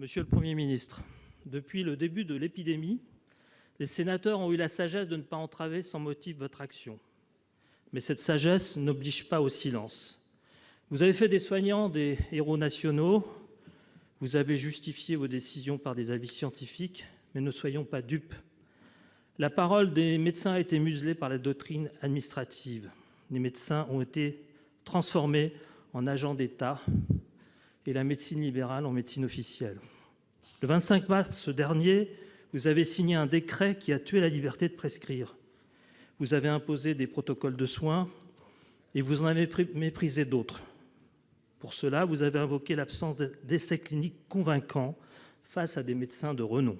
Monsieur le Premier ministre, depuis le début de l'épidémie, les sénateurs ont eu la sagesse de ne pas entraver sans motif votre action. Mais cette sagesse n'oblige pas au silence. Vous avez fait des soignants des héros nationaux, vous avez justifié vos décisions par des avis scientifiques, mais ne soyons pas dupes. La parole des médecins a été muselée par la doctrine administrative. Les médecins ont été transformés en agents d'État et la médecine libérale en médecine officielle. Le 25 mars dernier, vous avez signé un décret qui a tué la liberté de prescrire. Vous avez imposé des protocoles de soins et vous en avez méprisé d'autres. Pour cela, vous avez invoqué l'absence d'essais cliniques convaincants face à des médecins de renom.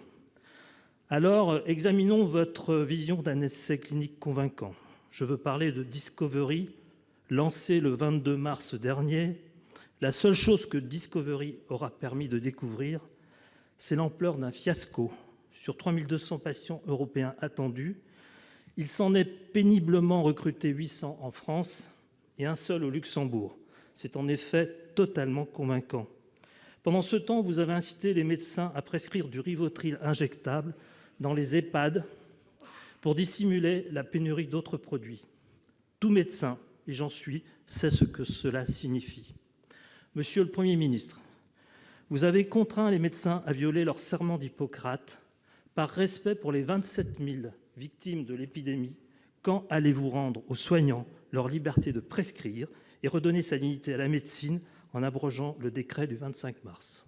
Alors, examinons votre vision d'un essai clinique convaincant. Je veux parler de Discovery, lancé le 22 mars dernier. La seule chose que Discovery aura permis de découvrir, c'est l'ampleur d'un fiasco. Sur 3200 patients européens attendus, il s'en est péniblement recruté 800 en France et un seul au Luxembourg. C'est en effet totalement convaincant. Pendant ce temps, vous avez incité les médecins à prescrire du Rivotril injectable dans les EHPAD pour dissimuler la pénurie d'autres produits. Tout médecin, et j'en suis, sait ce que cela signifie. Monsieur le Premier ministre, vous avez contraint les médecins à violer leur serment d'Hippocrate. Par respect pour les 27 000 victimes de l'épidémie, quand allez-vous rendre aux soignants leur liberté de prescrire et redonner sa dignité à la médecine en abrogeant le décret du 25 mars ?